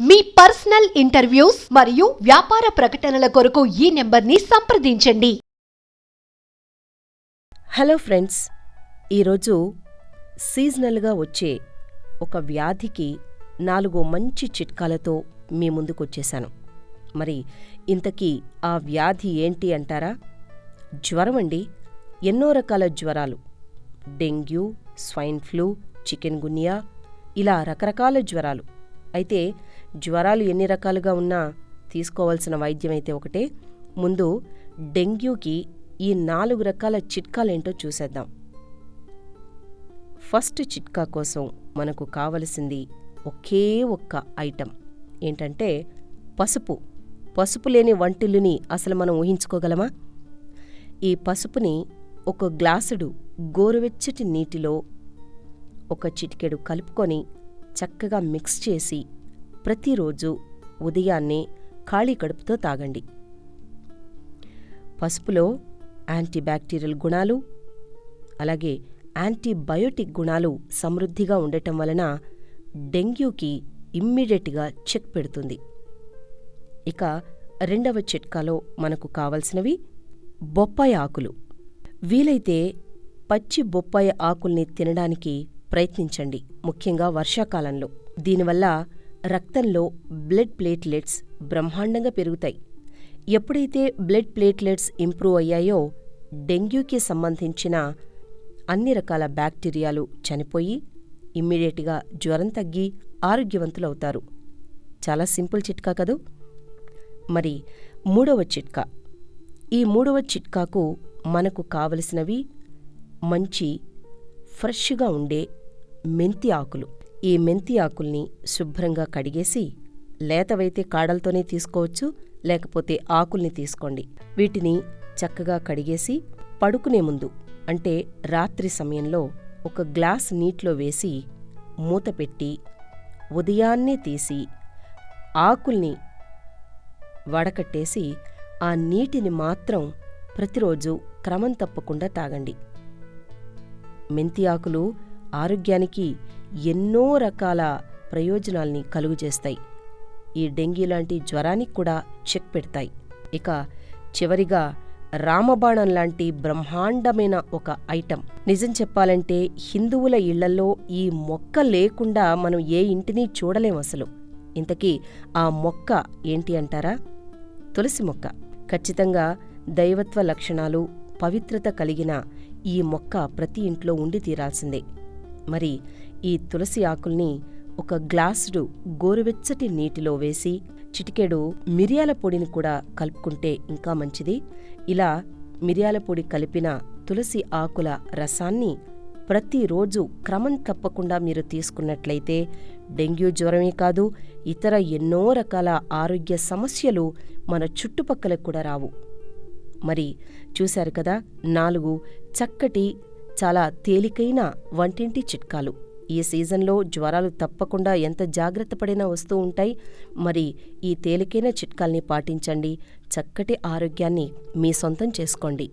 మీ personal interviews మరియు వ్యాపార ప్రకటనల కొరకు ఈ నెంబర్ని సంప్రదించండి. హలో ఫ్రెండ్స్, ఈరోజు సీజనల్గా వచ్చే ఒక వ్యాధికి 4 మంచి చిట్కాలతో మీ ముందుకొచ్చేశాను. మరి ఇంతకీ ఆ వ్యాధి ఏంటి అంటారా? జ్వరం అండి. ఎన్నో రకాల జ్వరాలు, డెంగ్యూ, స్వైన్ ఫ్లూ, చికెన్ గున్యా, ఇలా రకరకాల జ్వరాలు. అయితే జ్వరాలు ఎన్ని రకాలుగా ఉన్నా తీసుకోవాల్సిన వైద్యం అయితే ఒకటే. ముందు డెంగ్యూకి ఈ 4 రకాల చిట్కాలేంటో చూసేద్దాం. ఫస్ట్ చిట్కా కోసం మనకు కావలసింది ఒకే ఒక్క ఐటెం ఏంటంటే పసుపు. పసుపు లేని వంటిల్లుని అసలు మనం ఊహించుకోగలమా? ఈ పసుపుని ఒక గ్లాసుడు గోరువెచ్చటి నీటిలో ఒక చిటికెడు కలుపుకొని చక్కగా మిక్స్ చేసి ప్రతిరోజు ఉదయాన్నే ఖాళీ కడుపుతో తాగండి. పసుపులో యాంటీబ్యాక్టీరియల్ గుణాలు, అలాగే యాంటీబయోటిక్ గుణాలు సమృద్ధిగా ఉండటం వలన డెంగ్యూకి ఇమ్మీడియట్గా చెక్ పెడుతుంది. ఇక రెండవ చిట్కాలో మనకు కావలసినవి బొప్పాయి ఆకులు. వీలైతే పచ్చి బొప్పాయి ఆకుల్ని తినడానికి ప్రయత్నించండి, ముఖ్యంగా వర్షాకాలంలో. దీనివల్ల రక్తంలో బ్లడ్ ప్లేట్లెట్స్ బ్రహ్మాండంగా పెరుగుతాయి. ఎప్పుడైతే బ్లడ్ ప్లేట్లెట్స్ ఇంప్రూవ్ అయ్యాయో డెంగ్యూకి సంబంధించిన అన్ని రకాల బ్యాక్టీరియాలు చనిపోయి ఇమ్మీడియట్గా జ్వరం తగ్గి ఆరోగ్యవంతులవుతారు. చాలా సింపుల్ చిట్కా కదూ. మరి మూడవ చిట్కా. ఈ మూడవ చిట్కాకు మనకు కావలసినవి మంచి ఫ్రెష్గా ఉండే మెంతి ఆకులు. ఈ మెంతి ఆకుల్ని శుభ్రంగా కడిగేసి, లేతవైతే కాడలతోనే తీసుకోవచ్చు, లేకపోతే ఆకుల్ని తీసుకోండి. వీటిని చక్కగా కడిగేసి పడుకునే ముందు అంటే రాత్రి సమయంలో ఒక గ్లాస్ నీటిలో వేసి మూత పెట్టి ఉదయాన్నే తీసి ఆకుల్ని వడకట్టేసి ఆ నీటిని మాత్రం ప్రతిరోజు క్రమం తప్పకుండా తాగండి. మెంతి ఆకులు ఆరోగ్యానికి ఎన్నో రకాల ప్రయోజనాల్ని కలుగజేస్తాయి. ఈ డెంగ్యూ లాంటి జ్వరానికి కూడా చెక్ పెడతాయి. ఇక చివరిగా రామబాణం లాంటి బ్రహ్మాండమైన ఒక ఐటెం. నిజం చెప్పాలంటే హిందువుల ఇళ్లల్లో ఈ మొక్క లేకుండా మనం ఏ ఇంటినీ చూడలేం అసలు. ఇంతకీ ఆ మొక్క ఏంటి అంటారా? తులసి మొక్క. ఖచ్చితంగా దైవత్వ లక్షణాలు, పవిత్రత కలిగిన ఈ మొక్క ప్రతి ఇంట్లో ఉండి తీరాల్సిందే. మరి ఈ తులసి ఆకుల్ని ఒక గ్లాసుడు గోరువెచ్చటి నీటిలో వేసి చిటికెడు మిరియాల పొడిని కూడా కలుపుకుంటే ఇంకా మంచిది. ఇలా మిరియాల పొడి కలిపిన తులసి ఆకుల రసాన్ని ప్రతిరోజు క్రమం తప్పకుండా మీరు తీసుకున్నట్లయితే డెంగ్యూ జ్వరమే కాదు, ఇతర ఎన్నో రకాల ఆరోగ్య సమస్యలు మన చుట్టుపక్కలకు కూడా రావు. మరి చూశారు కదా, 4 చక్కటి చాలా తేలికైన వంటింటి చిట్కాలు. ఈ సీజన్లో జ్వరాలు తప్పకుండా ఎంత జాగ్రత్త పడినా వస్తూ ఉంటాయి. మరి ఈ తేలికైన చిట్కాల్ని పాటించండి, చక్కటి ఆరోగ్యాన్ని మీ సొంతం చేసుకోండి.